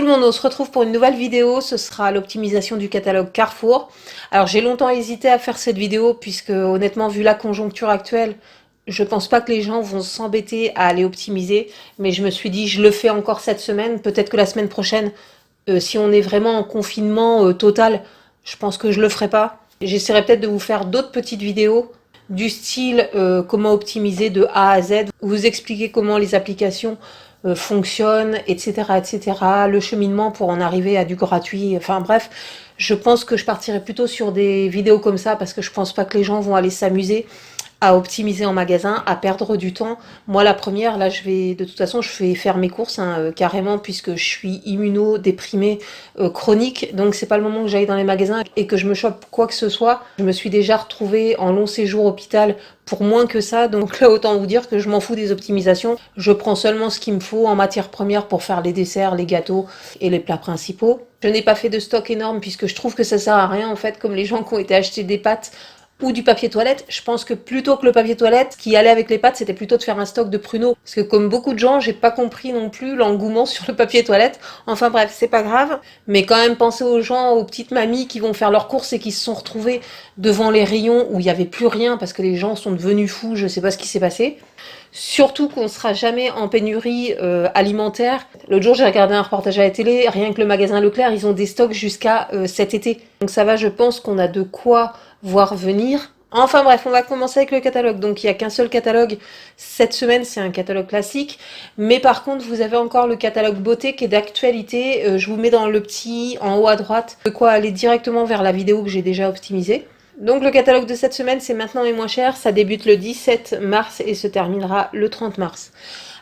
le monde, on se retrouve pour une nouvelle vidéo, ce sera l'optimisation du catalogue Carrefour. Alors j'ai longtemps hésité à faire cette vidéo puisque honnêtement vu la conjoncture actuelle, je pense pas que les gens vont s'embêter à aller optimiser, mais je me suis dit je le fais encore cette semaine, peut-être que la semaine prochaine, si on est vraiment en confinement total, je pense que je le ferai pas. J'essaierai peut-être de vous faire d'autres petites vidéos du style comment optimiser de A à Z, vous expliquer comment les applications fonctionnent, etc., etc., le cheminement pour en arriver à du gratuit, enfin bref, je pense que je partirai plutôt sur des vidéos comme ça parce que je pense pas que les gens vont aller s'amuser à optimiser en magasin, à perdre du temps. Moi, la première, là, de toute façon, je fais faire mes courses carrément puisque je suis immunodéprimée chronique, donc c'est pas le moment que j'aille dans les magasins et que je me chope quoi que ce soit. Je me suis déjà retrouvée en long séjour hôpital pour moins que ça, donc là, autant vous dire que je m'en fous des optimisations. Je prends seulement ce qu'il me faut en matière première pour faire les desserts, les gâteaux et les plats principaux. Je n'ai pas fait de stock énorme puisque je trouve que ça sert à rien en fait, comme les gens qui ont été acheter des pâtes ou du papier toilette. Je pense que plutôt que le papier toilette, ce qui allait avec les pâtes, c'était plutôt de faire un stock de pruneaux. Parce que comme beaucoup de gens, j'ai pas compris non plus l'engouement sur le papier toilette. Enfin bref, c'est pas grave. Mais quand même, pensez aux gens, aux petites mamies qui vont faire leurs courses et qui se sont retrouvées devant les rayons où il y avait plus rien parce que les gens sont devenus fous, je sais pas ce qui s'est passé. Surtout qu'on sera jamais en pénurie alimentaire. L'autre jour, j'ai regardé un reportage à la télé, rien que le magasin Leclerc, ils ont des stocks jusqu'à cet été. Donc ça va, je pense qu'on a de quoi voir venir. Enfin bref, on va commencer avec le catalogue. Donc il n'y a qu'un seul catalogue cette semaine, c'est un catalogue classique. Mais par contre, vous avez encore le catalogue beauté qui est d'actualité. Je vous mets dans le petit en haut à droite, de quoi aller directement vers la vidéo que j'ai déjà optimisée. Donc le catalogue de cette semaine, c'est maintenant et moins cher. Ça débute le 17 mars et se terminera le 30 mars.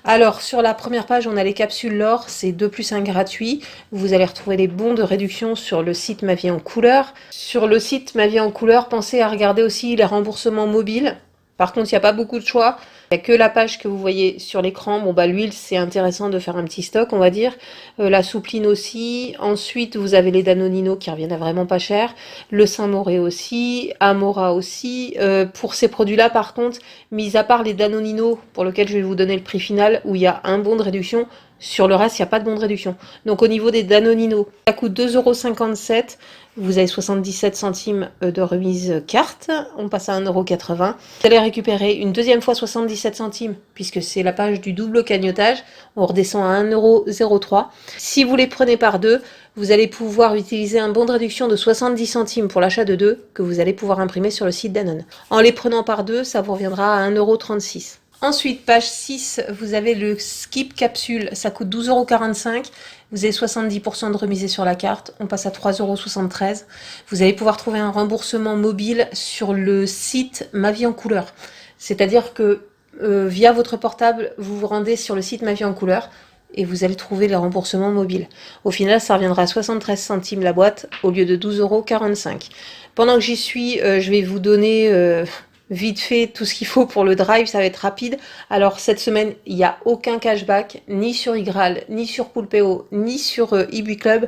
Alors, sur la première page, on a les capsules l'or, c'est 2 plus 1 gratuit. Vous allez retrouver les bons de réduction sur le site Ma Vie en Couleur. Sur le site Ma Vie en Couleur, pensez à regarder aussi les remboursements mobiles. Par contre, il n'y a pas beaucoup de choix. Il n'y a que la page que vous voyez sur l'écran. Bon, bah, l'huile, c'est intéressant de faire un petit stock, on va dire. La soupline aussi. Ensuite, vous avez les Danonino qui reviennent à vraiment pas cher. Le Saint-Moré aussi. Amora aussi. Pour ces produits-là, par contre, mis à part les Danonino, pour lesquels je vais vous donner le prix final, où il y a un bon de réduction, sur le reste, il n'y a pas de bon de réduction. Donc, au niveau des Danonino, ça coûte 2,57 €. Vous avez 77 centimes de remise carte, on passe à 1,80 €. Vous allez récupérer une deuxième fois 77 centimes, puisque c'est la page du double cagnotage, on redescend à 1,03 €. Si vous les prenez par deux, vous allez pouvoir utiliser un bon de réduction de 70 centimes pour l'achat de deux, que vous allez pouvoir imprimer sur le site Danone. En les prenant par deux, ça vous reviendra à 1,36 €. Ensuite, page 6, vous avez le Skip Capsule, ça coûte 12,45 €. Vous avez 70% de remisé sur la carte, on passe à 3,73 €. Vous allez pouvoir trouver un remboursement mobile sur le site Ma Vie en Couleur. C'est-à-dire que via votre portable, vous vous rendez sur le site Ma Vie en Couleur et vous allez trouver les remboursements mobiles. Au final, ça reviendra à 73 centimes la boîte au lieu de 12,45 €. Pendant que j'y suis, je vais vous donner vite fait tout ce qu'il faut pour le drive, ça va être rapide. Alors cette semaine, il n'y a aucun cashback, ni sur Igral, ni sur Poulpeo, ni sur eBuiClub.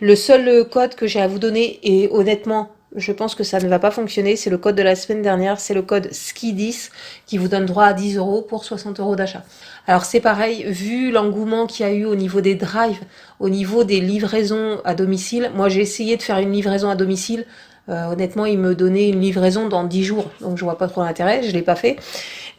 Le seul code que j'ai à vous donner, et honnêtement, je pense que ça ne va pas fonctionner, c'est le code de la semaine dernière, c'est le code SKI10 qui vous donne droit à 10 € pour 60 € d'achat. Alors c'est pareil, vu l'engouement qu'il y a eu au niveau des drives, au niveau des livraisons à domicile, moi j'ai essayé de faire une livraison à domicile. Honnêtement, il me donnait une livraison dans 10 jours, donc je vois pas trop l'intérêt, je l'ai pas fait.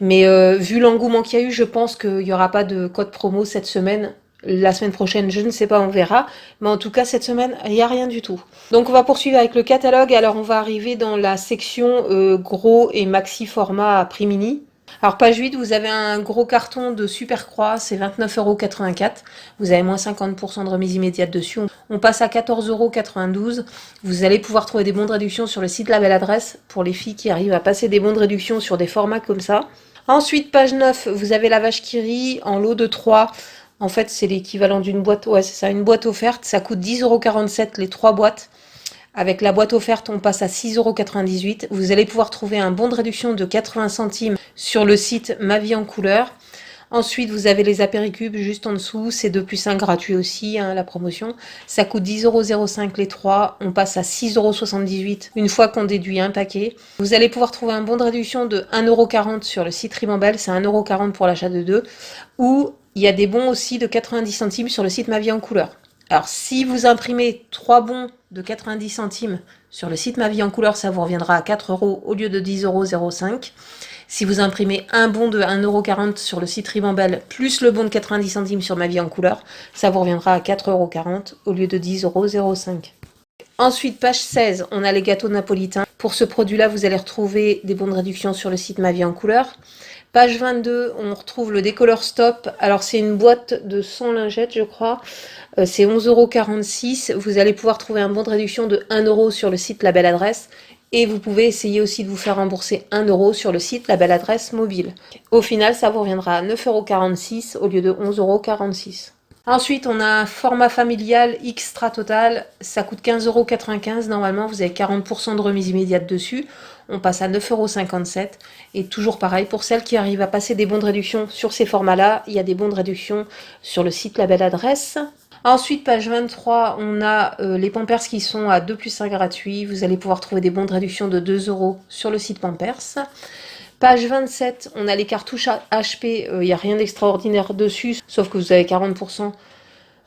Mais vu l'engouement qu'il y a eu, je pense qu'il y aura pas de code promo cette semaine. La semaine prochaine, je ne sais pas, on verra. Mais en tout cas, cette semaine, il n'y a rien du tout. Donc on va poursuivre avec le catalogue. Alors on va arriver dans la section gros et maxi format prix mini. Alors page 8, vous avez un gros carton de Super Croix, c'est 29,84 €. Vous avez moins 50% de remise immédiate dessus. On passe à 14,92 €. Vous allez pouvoir trouver des bons de réduction sur le site La Belle Adresse pour les filles qui arrivent à passer des bons de réduction sur des formats comme ça. Ensuite, page 9, vous avez la vache qui rit en lot de 3. En fait, c'est l'équivalent d'une boîte. Ouais, c'est ça, une boîte offerte. Ça coûte 10,47 € les 3 boîtes. Avec la boîte offerte, on passe à 6,98 €. Vous allez pouvoir trouver un bon de réduction de 80 centimes sur le site Ma Vie en Couleur. Ensuite, vous avez les apéricubes juste en dessous. C'est 2 plus 1 gratuit aussi, hein, la promotion. Ça coûte 10,05 € les 3. On passe à 6,78 € une fois qu'on déduit un paquet. Vous allez pouvoir trouver un bon de réduction de 1,40 € sur le site Ribambelle. C'est 1,40 € pour l'achat de 2. Ou il y a des bons aussi de 90 centimes sur le site Ma Vie en Couleur. Alors, si vous imprimez 3 bons de 90 centimes sur le site Ma Vie en Couleur, ça vous reviendra à 4 euros au lieu de 10,05 €. Si vous imprimez un bon de 1,40 € sur le site Ribambelle, plus le bon de 90 centimes sur Ma Vie en Couleur, ça vous reviendra à 4,40 € au lieu de 10,05 €. Ensuite, page 16, on a les gâteaux napolitains. Pour ce produit-là, vous allez retrouver des bons de réduction sur le site Ma Vie en Couleur. Page 22, on retrouve le décolleur Stop. Alors, c'est une boîte de 100 lingettes, je crois. C'est 11,46 €. Vous allez pouvoir trouver un bon de réduction de 1 € sur le site La Belle Adresse. Et vous pouvez essayer aussi de vous faire rembourser 1 € sur le site La Belle Adresse mobile. Au final, ça vous reviendra à 9,46 € au lieu de 11,46 €. Ensuite, on a un format familial extra total. Ça coûte 15,95 € normalement. Vous avez 40% de remise immédiate dessus. On passe à 9,57 €. Et toujours pareil, pour celles qui arrivent à passer des bons de réduction sur ces formats-là, il y a des bons de réduction sur le site La Belle Adresse. Ensuite, page 23, on a les Pampers qui sont à 2 plus 1 gratuit. Vous allez pouvoir trouver des bons de réduction de 2 € sur le site Pampers. Page 27, on a les cartouches HP. Il n'y a rien d'extraordinaire dessus, sauf que vous avez 40%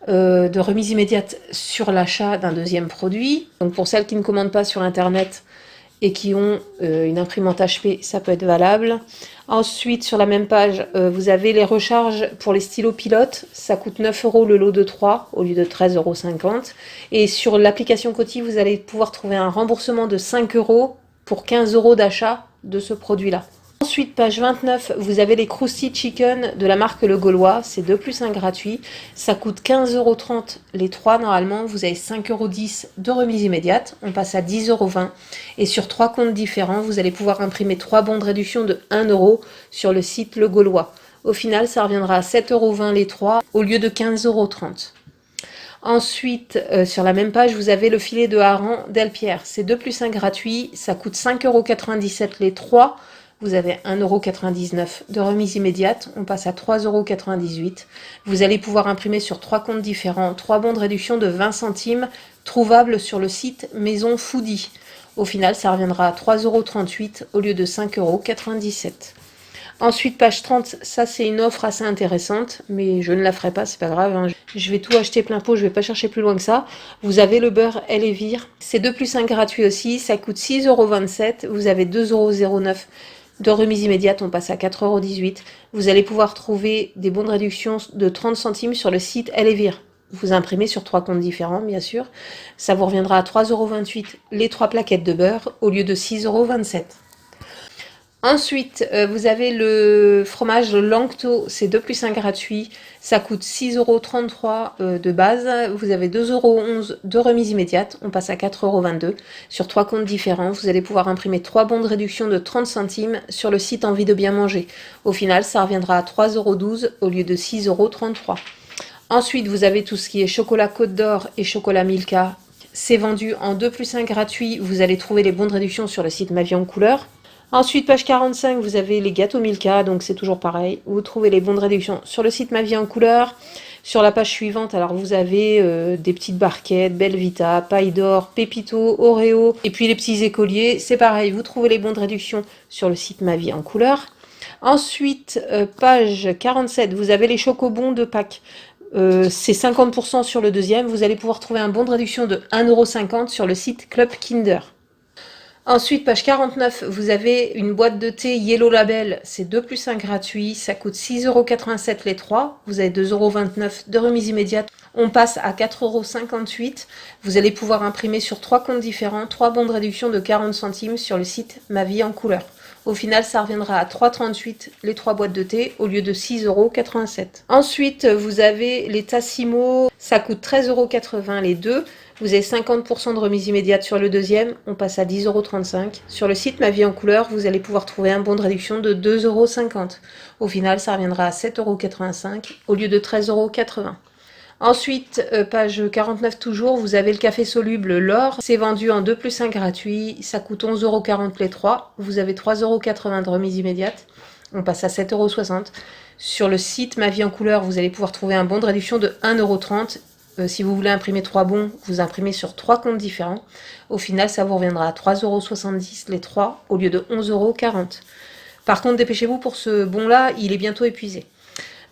de remise immédiate sur l'achat d'un deuxième produit. Donc pour celles qui ne commandent pas sur Internet et qui ont une imprimante HP, ça peut être valable. Ensuite, sur la même page, vous avez les recharges pour les stylos pilotes. Ça coûte 9 € le lot de 3 au lieu de 13,50 €. Et sur l'application Coty, vous allez pouvoir trouver un remboursement de 5 € pour 15 € d'achat de ce produit-là. Ensuite, page 29, vous avez les Krusty Chicken de la marque Le Gaulois. C'est 2 plus 1 gratuit. Ça coûte 15,30 € les 3 normalement. Vous avez 5,10 € de remise immédiate. On passe à 10,20 €. Et sur 3 comptes différents, vous allez pouvoir imprimer 3 bons de réduction de 1 € sur le site Le Gaulois. Au final, ça reviendra à 7,20 € les 3 au lieu de 15,30 €. Ensuite, sur la même page, vous avez le filet de hareng Delpierre. C'est 2 plus 1 gratuit. Ça coûte 5,97 € les 3. Vous avez 1,99 € de remise immédiate. On passe à 3,98 €. Vous allez pouvoir imprimer sur 3 comptes différents 3 bons de réduction de 20 centimes trouvables sur le site Maison Foodie. Au final, ça reviendra à 3,38 € au lieu de 5,97 €. Ensuite, page 30, ça c'est une offre assez intéressante, mais je ne la ferai pas, c'est pas grave, hein. Je vais tout acheter plein pot, je vais pas chercher plus loin que ça. Vous avez le beurre Elevir, c'est 2 plus 1 gratuit aussi, ça coûte 6,27 €, vous avez 2,09 € de remise immédiate, on passe à 4,18 €. Vous allez pouvoir trouver des bons de réduction de 30 centimes sur le site Elevir. Vous imprimez sur 3 comptes différents, bien sûr. Ça vous reviendra à 3,28 € les 3 plaquettes de beurre au lieu de 6,27 €. Ensuite, vous avez le fromage Langto, c'est 2 plus 1 gratuit. Ça coûte 6,33 € de base. Vous avez 2,11 € de remise immédiate. On passe à 4,22 € sur 3 comptes différents. Vous allez pouvoir imprimer 3 bons de réduction de 30 centimes sur le site Envie de bien manger. Au final, ça reviendra à 3,12 € au lieu de 6,33 €. Ensuite, vous avez tout ce qui est chocolat Côte d'Or et chocolat Milka. C'est vendu en 2 plus 1 gratuit. Vous allez trouver les bons de réduction sur le site Ma Vie en Couleur. Ensuite, page 45, vous avez les gâteaux Milka, donc c'est toujours pareil. Vous trouvez les bons de réduction sur le site Ma Vie en Couleur. Sur la page suivante, alors vous avez des petites barquettes, Belvita, Paille d'Or, Pépito, Oreo, et puis les petits écoliers. C'est pareil, vous trouvez les bons de réduction sur le site Ma Vie en Couleur. Ensuite, page 47, vous avez les chocobons de Pâques. C'est 50% sur le deuxième. Vous allez pouvoir trouver un bon de réduction de 1,50 € sur le site Club Kinder. Ensuite, page 49, vous avez une boîte de thé Yellow Label, c'est 2 plus 1 gratuit, ça coûte 6,87 € les 3, vous avez 2,29 € de remise immédiate, on passe à 4,58 €, vous allez pouvoir imprimer sur 3 comptes différents, 3 bons de réduction de 40 centimes sur le site Ma Vie en Couleur. Au final, ça reviendra à 3,38 € les 3 boîtes de thé au lieu de 6,87 €. Ensuite, vous avez les Tassimo, ça coûte 13,80 € les 2. Vous avez 50% de remise immédiate sur le deuxième, on passe à 10,35 €. Sur le site Ma Vie en Couleur, vous allez pouvoir trouver un bon de réduction de 2,50 €. Au final, ça reviendra à 7,85 € au lieu de 13,80 €. Ensuite, page 49 toujours, vous avez le café soluble L'Or. C'est vendu en 2 plus 1 gratuit, ça coûte 11,40 € les 3. Vous avez 3,80 € de remise immédiate, on passe à 7,60 €. Sur le site Ma Vie en Couleur, vous allez pouvoir trouver un bon de réduction de 1,30 €. Si vous voulez imprimer 3 bons, vous imprimez sur 3 comptes différents. Au final, ça vous reviendra à 3,70 € les 3 au lieu de 11,40 €. Par contre, dépêchez-vous pour ce bon-là, il est bientôt épuisé.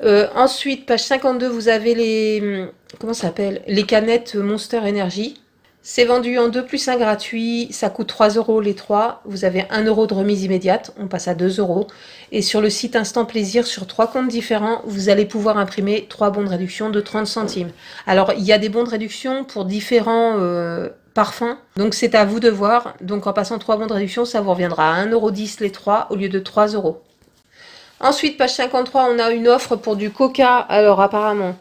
Ensuite, page 52, vous avez les, comment ça s'appelle? Les canettes Monster Energy. C'est vendu en 2 plus 1 gratuit, ça coûte 3 euros les 3. Vous avez 1 euro de remise immédiate, on passe à 2 euros. Et sur le site Instant Plaisir, sur 3 comptes différents, vous allez pouvoir imprimer 3 bons de réduction de 30 centimes. Alors, il y a des bons de réduction pour différents parfums, donc c'est à vous de voir. Donc en passant 3 bons de réduction, ça vous reviendra à 1,10 € les 3 au lieu de 3 euros. Ensuite, page 53, on a une offre pour du coca. Alors apparemment,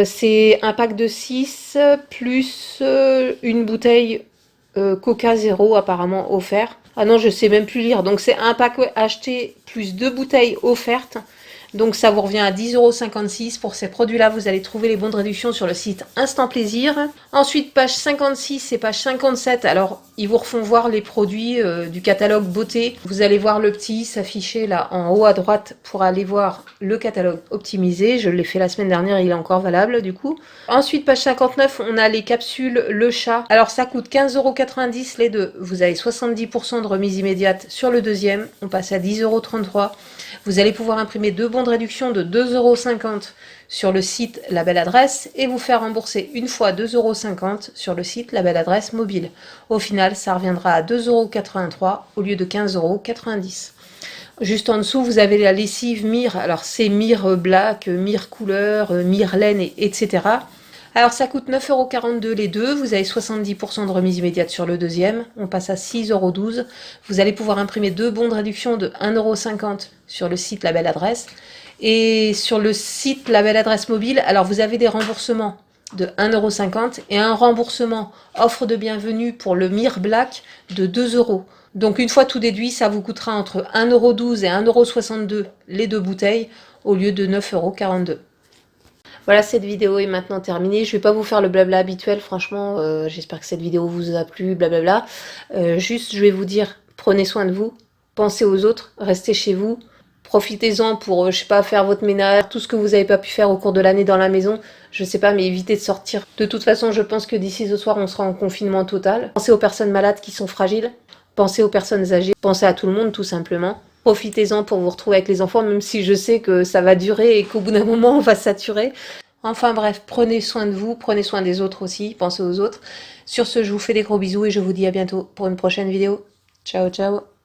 c'est un pack de 6 plus une bouteille Coca Zéro apparemment offert. Ah non, je sais même plus lire. Donc c'est un pack acheté plus 2 bouteilles offertes. Donc ça vous revient à 10,56 € pour ces produits-là. Vous allez trouver les bons de réduction sur le site Instant Plaisir. Ensuite, page 56 et page 57. Alors, ils vous refont voir les produits du catalogue beauté. Vous allez voir le petit s'afficher là en haut à droite pour aller voir le catalogue optimisé. Je l'ai fait la semaine dernière, il est encore valable du coup. Ensuite, page 59, on a les capsules Le Chat. Alors ça coûte 15,90 € les deux. Vous avez 70% de remise immédiate sur le deuxième. On passe à 10,33 €. Vous allez pouvoir imprimer 2 bons de réduction de 2,50 € sur le site La Belle Adresse et vous faire rembourser une fois 2,50 € sur le site La Belle Adresse mobile. Au final, ça reviendra à 2,83 € au lieu de 15,90 €. Juste en dessous, vous avez la lessive Mire. Alors, c'est Mire Black, Mire Couleur, Mire Laine, etc. Alors, ça coûte 9,42 € les deux. Vous avez 70% de remise immédiate sur le deuxième. On passe à 6,12 €. Vous allez pouvoir imprimer 2 bons de réduction de 1,50 € sur le site La Belle Adresse. Et sur le site La Belle Adresse mobile, alors vous avez des remboursements de 1,50 € et un remboursement offre de bienvenue pour le Mire Black de 2 €. Donc une fois tout déduit, ça vous coûtera entre 1,12 € et 1,62 € les deux bouteilles au lieu de 9,42 €. Voilà, cette vidéo est maintenant terminée. Je vais pas vous faire le blabla habituel, franchement. J'espère que cette vidéo vous a plu, blablabla. Juste, je vais vous dire, prenez soin de vous, pensez aux autres, restez chez vous. Profitez-en pour, je sais pas, faire votre ménage, tout ce que vous n'avez pas pu faire au cours de l'année dans la maison. Je sais pas, mais évitez de sortir. De toute façon, je pense que d'ici ce soir, on sera en confinement total. Pensez aux personnes malades qui sont fragiles. Pensez aux personnes âgées. Pensez à tout le monde, tout simplement. Profitez-en pour vous retrouver avec les enfants, même si je sais que ça va durer et qu'au bout d'un moment, on va saturer. Enfin bref, prenez soin de vous, prenez soin des autres aussi, pensez aux autres. Sur ce, je vous fais des gros bisous et je vous dis à bientôt pour une prochaine vidéo. Ciao, ciao!